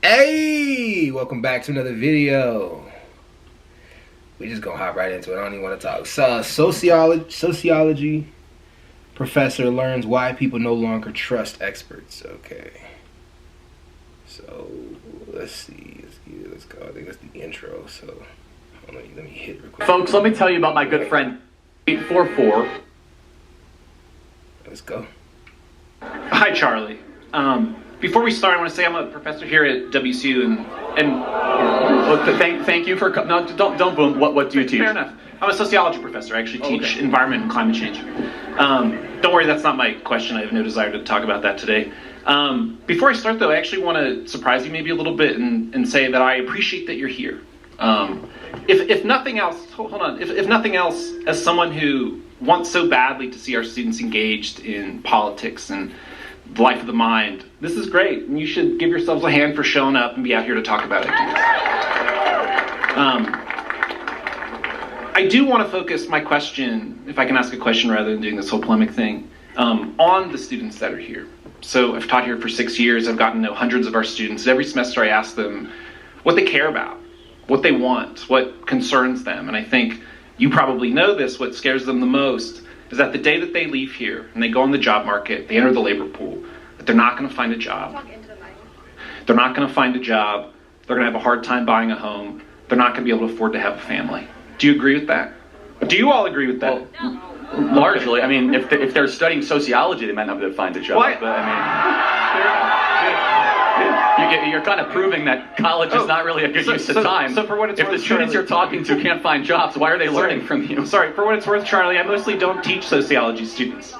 Hey, welcome back to another video. We just gonna hop right into it. I don't even want to talk. Sociology professor learns why people no longer trust experts. Okay, so let's see. Let's go. I think that's the intro. So hold on, let me hit record. Folks, let me tell you about my good friend 844. Let's go. Hi, Charlie. Before we start, I want to say I'm a professor here at WCU, Thank you for no, don't boom. What do you teach? Fair enough. I'm a sociology professor. I actually teach environment and climate change. Don't worry, that's not my question. I have no desire to talk about that today. Before I start, though, I actually want to surprise you maybe a little bit and say that I appreciate that you're here. If nothing else, hold on. If nothing else, as someone who wants so badly to see our students engaged in politics and the life of the mind, this is great, and you should give yourselves a hand for showing up and be out here to talk about ideas. I do want to focus my question, if I can ask a question rather than doing this whole polemic thing, on the students that are here. So I've taught here for 6 years. I've gotten to know hundreds of our students. Every semester I ask them what they care about, what they want, what concerns them. And I think you probably know this, what scares them the most is that the day that they leave here and they go on the job market, they enter the labor pool, that they're not going to find a job. They're not going to find a job. They're going to have a hard time buying a home. They're not going to be able to afford to have a family. Do you agree with that? Do you all agree with that? Well, largely. I mean, if they're studying sociology, they might not be able to find a job. Why? But you're kind of proving that college is not really a good use of time. So for what it's if worth, the students you're talking to can't find jobs, why are they learning from you? Sorry, for what it's worth, Charlie, I mostly don't teach sociology students.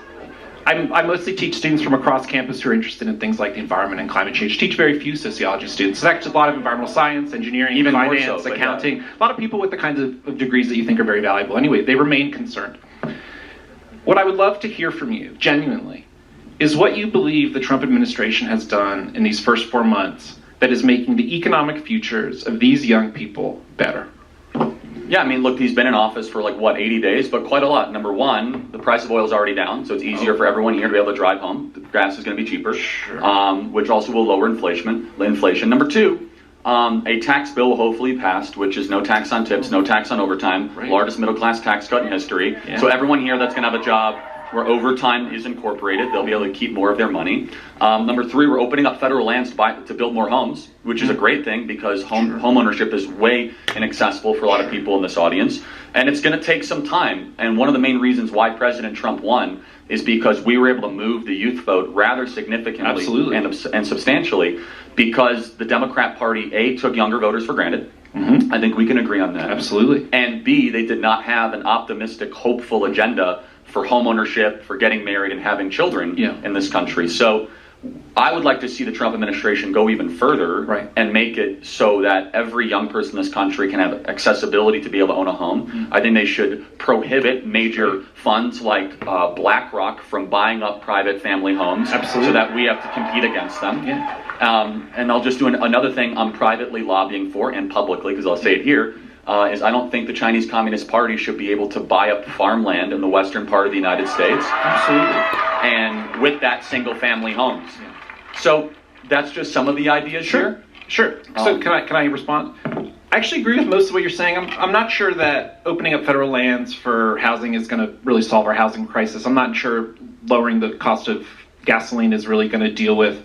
I mostly teach students from across campus who are interested in things like the environment and climate change. I teach very few sociology students. There's actually a lot of environmental science, engineering, even finance, more so, accounting. Yeah. A lot of people with the kinds of degrees that you think are very valuable. Anyway, they remain concerned. What I would love to hear from you, genuinely, is what you believe the Trump administration has done in these first 4 months that is making the economic futures of these young people better. Yeah, I mean, look, he's been in office for 80 days, but quite a lot. Number one, the price of oil is already down, so it's easier for everyone here to be able to drive home. The gas is going to be cheaper, which also will lower inflation. Number two, a tax bill will hopefully pass, which is no tax on tips, no tax on overtime, largest middle-class tax cut in history. Yeah. So everyone here that's going to have a job where overtime is incorporated, they'll be able to keep more of their money. Number three, we're opening up federal lands to build more homes, which is a great thing because home ownership is way inaccessible for a lot of people in this audience. And it's going to take some time. And one of the main reasons why President Trump won is because we were able to move the youth vote rather significantly and substantially because the Democrat Party, A, took younger voters for granted. I think we can agree on that. Absolutely. And B, they did not have an optimistic, hopeful agenda for home ownership, for getting married and having children in this country. So I would like to see the Trump administration go even further and make it so that every young person in this country can have accessibility to be able to own a home. I think they should prohibit major funds like BlackRock from buying up private family homes so that we have to compete against them. And I'll just do another thing I'm privately lobbying for and publicly, because I'll say it here, is I don't think the Chinese Communist Party should be able to buy up farmland in the western part of the United States. Absolutely. And with that, single-family homes. So that's just some of the ideas here. Sure. So can I respond? I actually agree with most of what you're saying. I'm not sure that opening up federal lands for housing is going to really solve our housing crisis. I'm not sure lowering the cost of gasoline is really going to deal with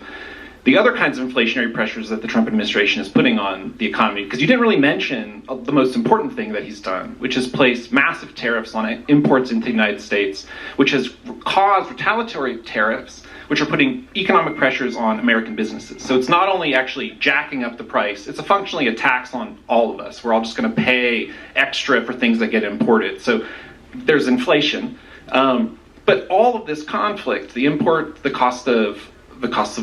the other kinds of inflationary pressures that the Trump administration is putting on the economy, because you didn't really mention the most important thing that he's done, which is place massive tariffs on imports into the United States, which has caused retaliatory tariffs, which are putting economic pressures on American businesses. So it's not only actually jacking up the price, it's functionally a tax on all of us. We're all just going to pay extra for things that get imported. So there's inflation. But all of this conflict, the import, the cost of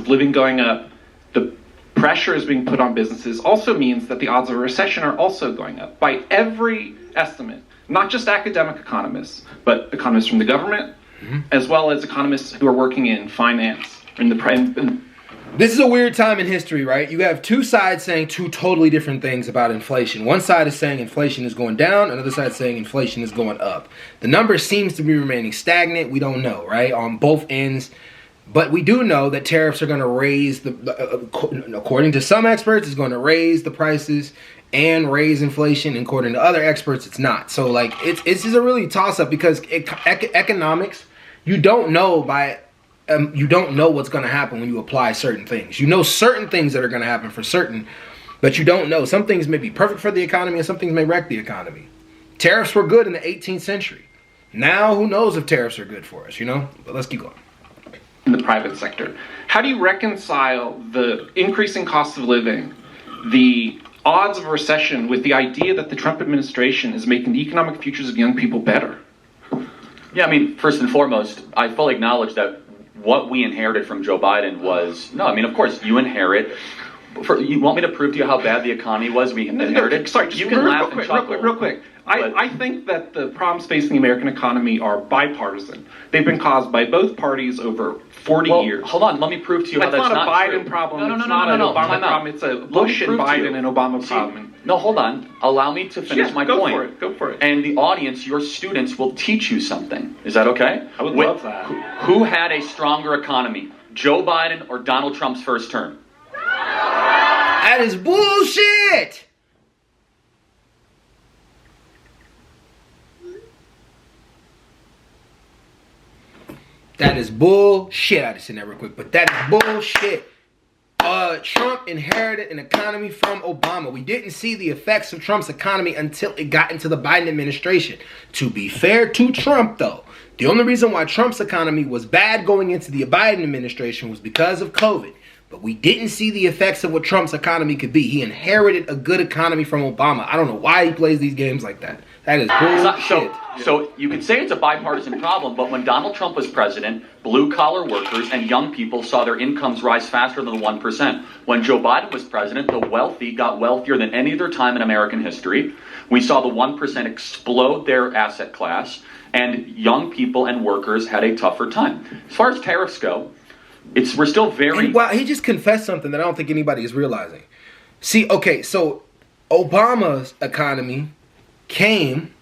living going up, the pressure is being put on businesses, also means that the odds of a recession are also going up. By every estimate, not just academic economists, but economists from the government, as well as economists who are working in finance. This is a weird time in history, right? You have two sides saying two totally different things about inflation. One side is saying inflation is going down, another side is saying inflation is going up. The number seems to be remaining stagnant. We don't know, right? On both ends, But we do know that tariffs are going to raise according to some experts, it's going to raise the prices and raise inflation. And according to other experts, it's not. So like it's just a really toss up because economics, you don't know what's going to happen when you apply certain things. You know certain things that are going to happen for certain, but you don't know. Some things may be perfect for the economy and some things may wreck the economy. Tariffs were good in the 18th century. Now, who knows if tariffs are good for us, you know? But let's keep going. In the private sector, how do you reconcile the increasing cost of living, the odds of a recession, with the idea that the Trump administration is making the economic futures of young people better? Yeah, I mean, first and foremost, I fully acknowledge that what we inherited from Joe Biden was, no, I mean, of course, you inherit. You want me to prove to you how bad the economy was we inherited? No, sorry, you can laugh and chuckle. Real quick. I think that the problems facing the American economy are bipartisan. They've been caused by both parties over 40 years. Hold on, let me prove to you how that's not a true. Biden problem. No, it's not an Obama problem. It's a Bush and Biden and Obama problem. No, hold on. Allow me to finish my point. Go for it. And the audience, your students, will teach you something. Is that okay? I would love that. Who had a stronger economy, Joe Biden or Donald Trump's first term? That is bullshit! That is bullshit. I just said that real quick, but that is bullshit. Trump inherited an economy from Obama. We didn't see the effects of Trump's economy until it got into the Biden administration. To be fair to Trump, though, the only reason why Trump's economy was bad going into the Biden administration was because of COVID. But we didn't see the effects of what Trump's economy could be. He inherited a good economy from Obama. I don't know why he plays these games like that. That is bullshit. So you could say it's a bipartisan problem, but when Donald Trump was president, blue-collar workers and young people saw their incomes rise faster than the 1%. When Joe Biden was president, the wealthy got wealthier than any other time in American history. We saw the 1% explode their asset class, and young people and workers had a tougher time. As far as tariffs go, we're still very... Well, he just confessed something that I don't think anybody is realizing. See, okay, so Obama's economy came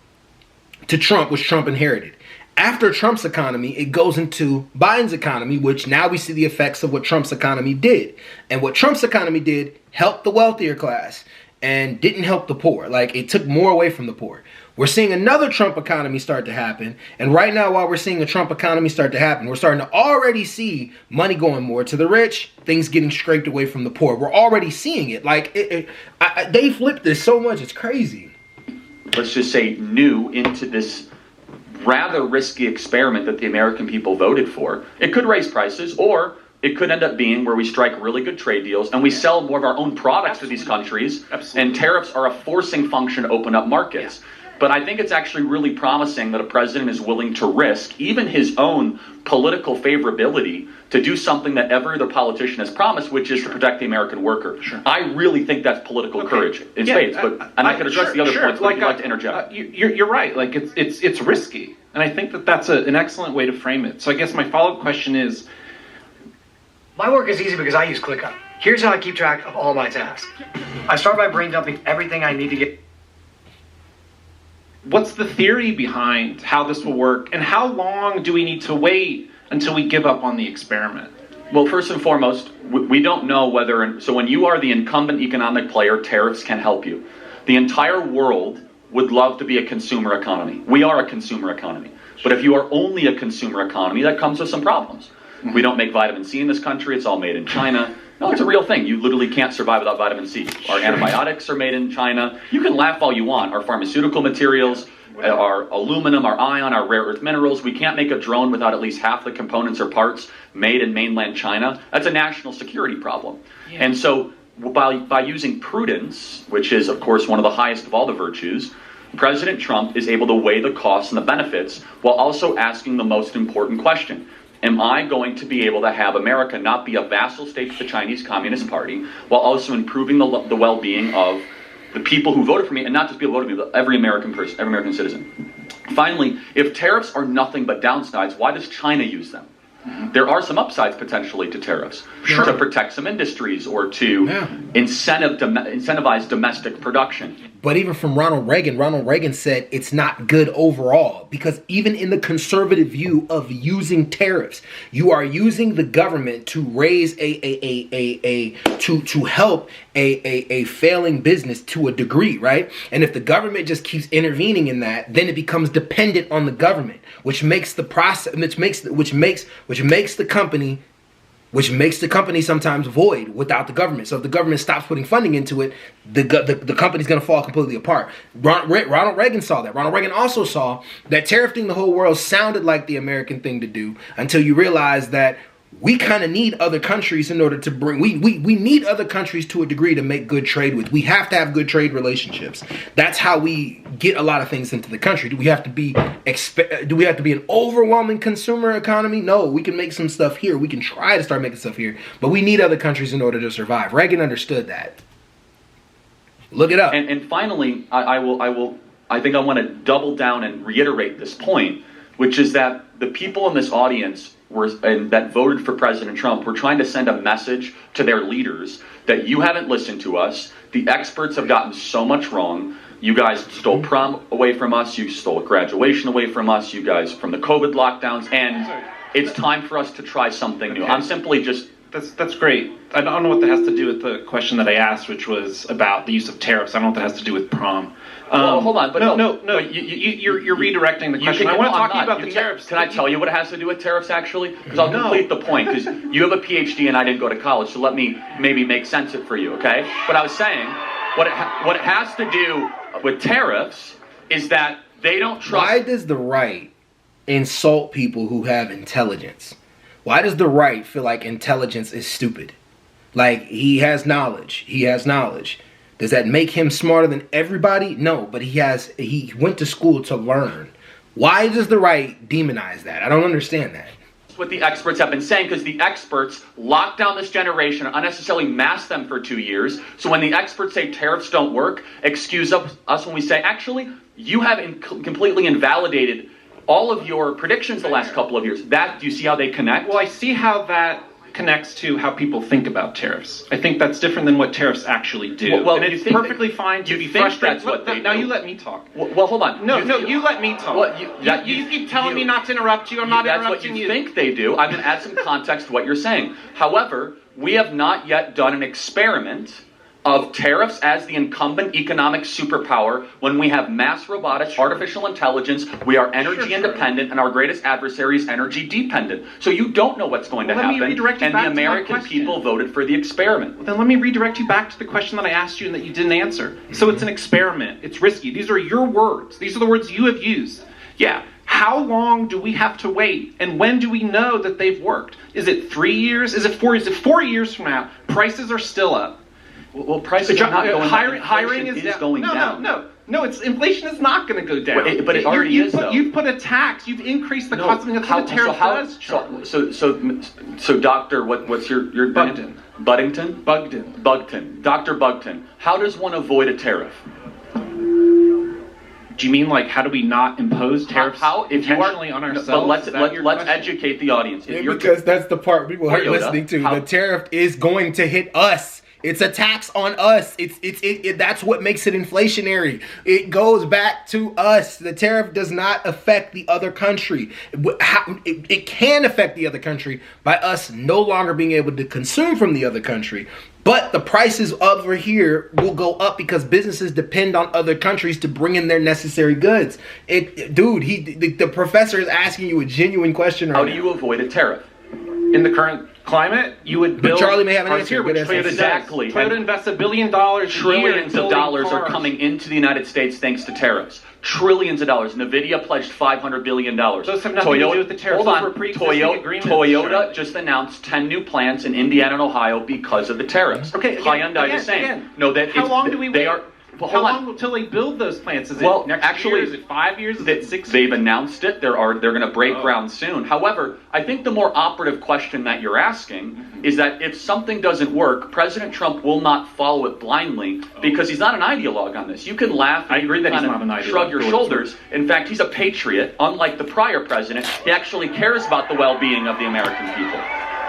to Trump, which Trump inherited. After Trump's economy, it goes into Biden's economy, which now we see the effects of what Trump's economy did. And what Trump's economy did helped the wealthier class and didn't help the poor. Like, it took more away from the poor. We're seeing another Trump economy start to happen. And right now, while we're seeing a Trump economy start to happen, we're starting to already see money going more to the rich, things getting scraped away from the poor. We're already seeing it. Like, they flipped this so much, it's crazy. Let's just say, new into this rather risky experiment that the American people voted for. It could raise prices, or it could end up being where we strike really good trade deals and we sell more of our own products to these countries. Absolutely. And tariffs are a forcing function to open up markets. Yeah. But I think it's actually really promising that a president is willing to risk even his own political favorability to do something that every other politician has promised, which is to protect the American worker. Sure. I really think that's political courage in spades. I can address the other points, but if you'd like to interject. You're right. Like, it's risky. And I think that's an excellent way to frame it. So I guess my follow-up question is... My work is easy because I use ClickUp. Here's how I keep track of all my tasks. I start by brain dumping everything I need to get... What's the theory behind how this will work, and how long do we need to wait until we give up on the experiment? Well, first and foremost, we don't know whether... So when you are the incumbent economic player, tariffs can help you. The entire world would love to be a consumer economy. We are a consumer economy. But if you are only a consumer economy, that comes with some problems. We don't make vitamin C in this country. It's all made in China. No, it's a real thing. You literally can't survive without vitamin C. Our antibiotics are made in China. You can laugh all you want. Our pharmaceutical materials, our aluminum, our iron, our rare earth minerals. We can't make a drone without at least half the components or parts made in mainland China. That's a national security problem. Yeah. And so by using prudence, which is, of course, one of the highest of all the virtues, President Trump is able to weigh the costs and the benefits while also asking the most important question. Am I going to be able to have America not be a vassal state to the Chinese Communist Party while also improving the well-being of the people who voted for me, and not just people who voted for me, but every American person, every American citizen? Finally, if tariffs are nothing but downsides, why does China use them? There are some upsides potentially to tariffs, to protect some industries or to incentivize domestic production. But even from Ronald Reagan said it's not good overall, because even in the conservative view of using tariffs, you are using the government to raise to help a failing business to a degree, right? And if the government just keeps intervening in that, then it becomes dependent on the government, which makes the process, which makes the company sometimes void without the government. So if the government stops putting funding into it, the company's going to fall completely apart. Ronald Reagan saw that. Ronald Reagan also saw that tariffing the whole world sounded like the American thing to do, until you realize that we kind of need other countries in order to bring, we need other countries to a degree to make good trade with. We have to have good trade relationships. That's how we get a lot of things into the country. Do we have to be an overwhelming consumer economy? No, we can make some stuff here. We can try to start making stuff here, but we need other countries in order to survive. Reagan understood that. Look it up. And finally, I think I want to double down and reiterate this point, which is that the people in this audience that voted for President Trump were trying to send a message to their leaders that you haven't listened to us. The experts have gotten so much wrong. You guys stole prom away from us. You stole graduation away from us. You guys from the COVID lockdowns. And it's time for us to try something new. I'm simply just... That's great. I don't know what that has to do with the question that I asked, which was about the use of tariffs. I don't know what that has to do with prom. Well, hold on. But no. You're redirecting the question. I want to talk to you about the tariffs. Can I tell you what it has to do with tariffs, actually? Because I'll complete the point. Because you have a PhD and I didn't go to college, so let me maybe make sense of it for you, okay? But I was saying, what it has to do with tariffs is that they don't trust... Why does the right insult people who have intelligence? Why does the right feel like intelligence is stupid? Like, he has knowledge. Does that make him smarter than everybody? No, but he went to school to learn. Why does the right demonize that? I don't understand that. That's what the experts have been saying, because the experts locked down this generation, unnecessarily masked them for 2 years. So when the experts say tariffs don't work, excuse us when we say, actually, you have completely invalidated all of your predictions the last couple of years. Do you see how they connect? Well, I see how that connects to how people think about tariffs. I think that's different than what tariffs actually do. Well, and it's perfectly fine to be frustrated. That's what they now do. You let me talk. Well, hold on. No, you let me talk. Well, you keep telling me not to interrupt you. I'm not interrupting you. That's what you think they do. I'm going to add some context to what you're saying. However, we have not yet done an experiment of tariffs as the incumbent economic superpower when we have mass robotics, artificial intelligence, we are energy independent, and our greatest adversary is energy dependent. So you don't know what's going to happen, and the American people voted for the experiment. Well, then let me redirect you back to the question that I asked you and that you didn't answer. So it's an experiment. It's risky. These are your words. These are the words you have used. Yeah. How long do we have to wait? And when do we know that they've worked? Is it 3 years? Is it 4 years? Is it 4 years from now? Prices are still up. Well, prices are not going down. Hiring is going down. No, inflation is not going to go down. Well, but it already is, though. You've put a tax. You've increased the cost of living. That's what a tariff does. So, Doctor, what's your Bugden. Buddington? Bugden. Dr. Bugden. How does one avoid a tariff? Do you mean like how do we not impose tariffs intentionally on ourselves? But let's educate the audience. Because that's the part people aren't listening to. The tariff is going to hit us. It's a tax on us. That's what makes it inflationary. It goes back to us. The tariff does not affect the other country. It can affect the other country by us no longer being able to consume from the other country. But the prices over here will go up because businesses depend on other countries to bring in their necessary goods. The professor is asking you a genuine question. How do you avoid a tariff? In the current climate, you would build... But Charlie may have an answer. Exactly. Toyota invests $1 billion Trillions of dollars are coming into the United States thanks to tariffs. Trillions of dollars. NVIDIA pledged $500 billion. Those have nothing to do with the tariffs. Hold on. Toyota just announced 10 new plants in Indiana and Ohio because of the tariffs. Okay. Hyundai the same. How long do we wait? How long until they build those plants? Is it next year? Is it 5 years? Is it 6 years? They've announced it. They're going to break ground soon. However, I think the more operative question that you're asking is that if something doesn't work, President Trump will not follow it blindly because he's not an ideologue on this. You can laugh. I agree that he's not an ideologue. Shrug your shoulders. In fact, he's a patriot. Unlike the prior president, he actually cares about the well-being of the American people.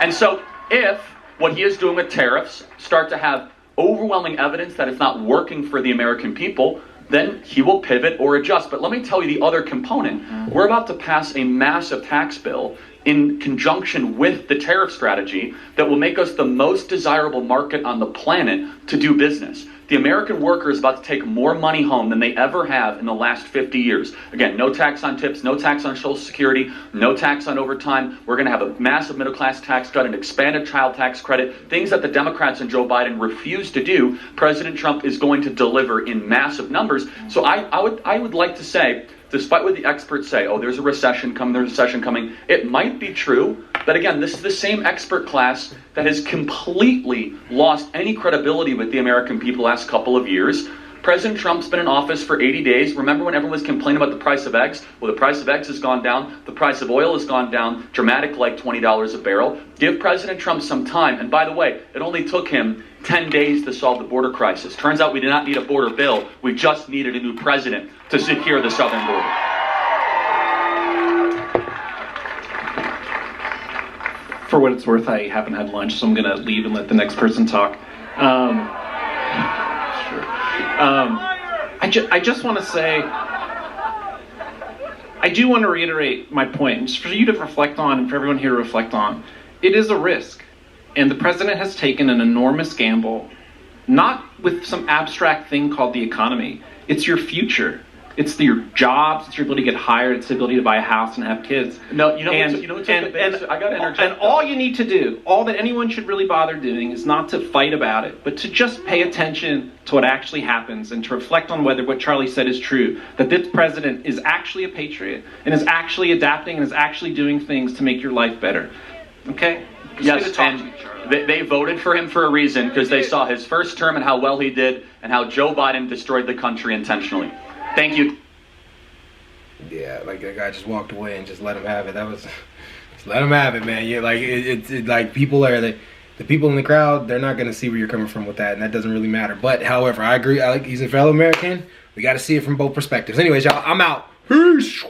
And so if what he is doing with tariffs start to have overwhelming evidence that it's not working for the American people, then he will pivot or adjust. But let me tell you the other component. We're about to pass a massive tax bill in conjunction with the tariff strategy that will make us the most desirable market on the planet to do business. The American worker is about to take more money home than they ever have in the last 50 years. Again, no tax on tips, no tax on Social Security, no tax on overtime. We're going to have a massive middle class tax cut, an expanded child tax credit, things that the Democrats and Joe Biden refuse to do. President Trump is going to deliver in massive numbers. So I would like to say, despite what the experts say, oh, there's a recession coming, it might be true. But again, this is the same expert class that has completely lost any credibility with the American people the last couple of years. President Trump's been in office for 80 days. Remember when everyone was complaining about the price of eggs? Well, the price of eggs has gone down. The price of oil has gone down dramatic, like $20 a barrel. Give President Trump some time. And by the way, it only took him 10 days to solve the border crisis. Turns out we did not need a border bill. We just needed a new president to secure the southern border. For what it's worth, I haven't had lunch, so I'm going to leave and let the next person talk. I just want to say, I do want to reiterate my point, just for you to reflect on and for everyone here to reflect on. It is a risk, and the president has taken an enormous gamble, not with some abstract thing called the economy. It's your future. It's your jobs, it's your ability to get hired, it's the ability to buy a house and have kids. No, I got to interject. And all you need to do, all that anyone should really bother doing, is not to fight about it, but to just pay attention to what actually happens and to reflect on whether what Charlie said is true, that this president is actually a patriot and is actually adapting and is actually doing things to make your life better. Okay? Yes, and they voted for him for a reason, because they saw his first term and how well he did and how Joe Biden destroyed the country intentionally. Thank you. Yeah, like that guy just walked away and just let him have it. Just let him have it, man. You're like, it's like people are the people in the crowd. They're not gonna see where you're coming from with that, and that doesn't really matter. But however, I agree. He's a fellow American. We got to see it from both perspectives. Anyways, y'all, I'm out. Peace.